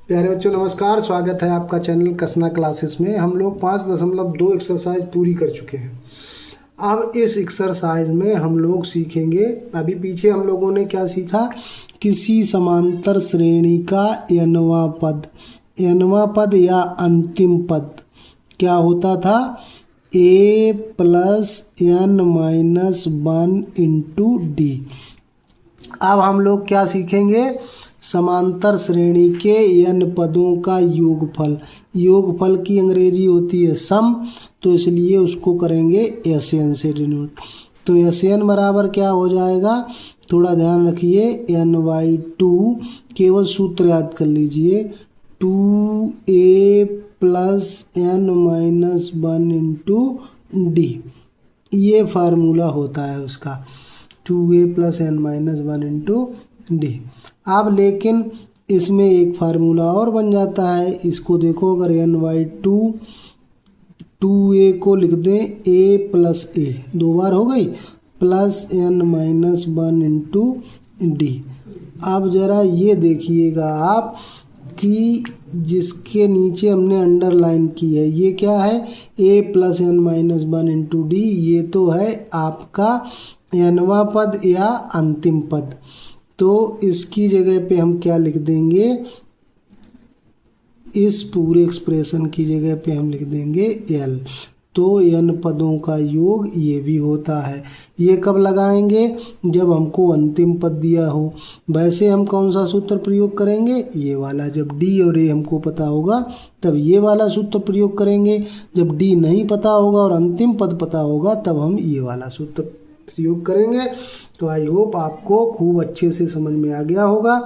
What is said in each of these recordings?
प्यारे बच्चों नमस्कार, स्वागत है आपका चैनल कसना क्लासेस में। हम लोग 5.2 एक्सरसाइज पूरी कर चुके हैं। अब इस एक्सरसाइज में हम लोग सीखेंगे, अभी पीछे हम लोगों ने क्या सीखा, किसी समांतर श्रेणी का nवां पद या अंतिम पद क्या होता था, a + n-1 इंटू डी। अब हम लोग क्या सीखेंगे, समांतर श्रेणी के n पदों का योगफल। योगफल की अंग्रेजी होती है सम, तो इसलिए उसको करेंगे SN से डिनोट। तो SN बराबर क्या हो जाएगा, थोड़ा ध्यान रखिए, n/2 केवल सूत्र याद कर लीजिए, 2a + n-1 इंटू डी। ये फार्मूला होता है उसका, 2a + n-1 इंटू डी। अब लेकिन इसमें एक फार्मूला और बन जाता है, इसको देखो, अगर n/2 2a को लिख दें a + a, दो बार हो गई, + n-1 इंटू डी। अब ज़रा ये देखिएगा आप कि जिसके नीचे हमने अंडरलाइन की है ये क्या है, a + n-1 इंटू डी। ये तो है आपका nवां पद या अंतिम पद। तो इसकी जगह पे हम क्या लिख देंगे, इस पूरे एक्सप्रेशन की जगह पे हम लिख देंगे L। तो n पदों का योग ये भी होता है। ये कब लगाएंगे, जब हमको अंतिम पद दिया हो। वैसे हम कौन सा सूत्र प्रयोग करेंगे, ये वाला। जब d और a हमको पता होगा तब ये वाला सूत्र प्रयोग करेंगे, जब d नहीं पता होगा और अंतिम पद पता होगा तब हम ये वाला सूत्र प्रयोग करेंगे। तो आई होप आपको खूब अच्छे से समझ में आ गया होगा।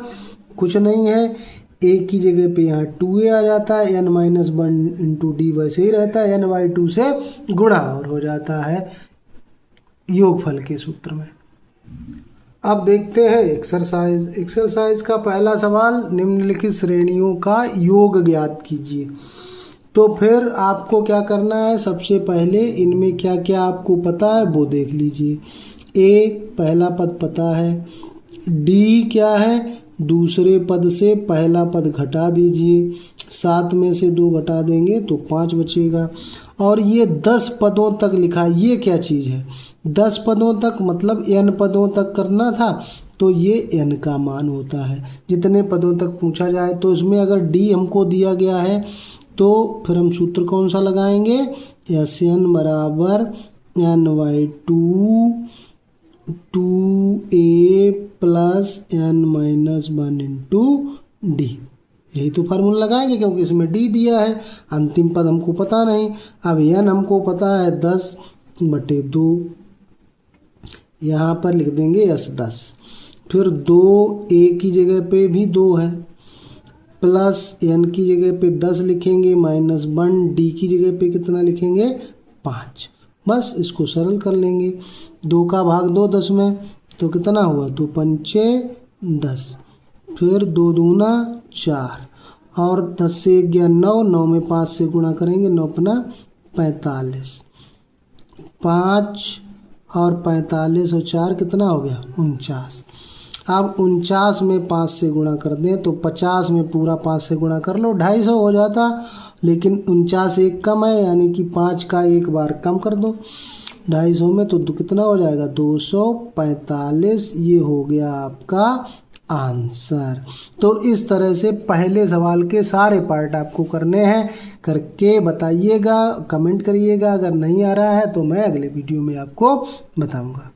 कुछ नहीं है, a की जगह पे यहाँ 2a आ जाता है, n-1 इंटू डी वैसे ही रहता है, n/2 से गुणा और हो जाता है योगफल के सूत्र में। अब देखते हैं एक्सरसाइज का पहला सवाल, निम्नलिखित श्रेणियों का योग ज्ञात कीजिए। तो फिर आपको क्या करना है, सबसे पहले इनमें क्या क्या आपको पता है वो देख लीजिए। a पहला पद पता है, d क्या है, दूसरे पद से पहला पद घटा दीजिए, 7 में से 2 घटा देंगे तो 5 बचेगा। और ये 10 पदों तक लिखा, ये क्या चीज़ है, 10 पदों तक मतलब n पदों तक करना था, तो ये n का मान होता है जितने पदों तक पूछा जाए। तो इसमें अगर d हमको दिया गया है तो फिर हम सूत्र कौन सा लगाएंगे, SN बराबर n/2 2a + n-1 into D. यही तो फार्मूला लगाएंगे क्योंकि इसमें d दिया है, अंतिम पद हमको पता नहीं। अब n हमको पता है 10/2, यहाँ पर लिख देंगे S10। फिर 2a की जगह पे भी 2 है, प्लस n की जगह पे 10 लिखेंगे, -1 d की जगह पे कितना लिखेंगे, 5। बस इसको सरल कर लेंगे, 2 का भाग 2 10 में, तो कितना हुआ, 2 पंचे 10, फिर 2 दूना 4 और 10 से 1 गया 9, 9 में 5 से गुणा करेंगे, 9 पना 45, 5 और 45 और 4 कितना हो गया, 49। अब 49 में 5 से गुणा कर दें तो 50 में पूरा 5 से गुणा कर लो, 250 हो जाता, लेकिन 49 एक कम है, यानी कि 5 का एक बार कम कर दो 250 में, तो कितना हो जाएगा, 245। ये हो गया आपका आंसर। तो इस तरह से पहले सवाल के सारे पार्ट आपको करने हैं, करके बताइएगा, कमेंट करिएगा। अगर नहीं आ रहा है तो मैं अगले वीडियो में आपको बताऊंगा।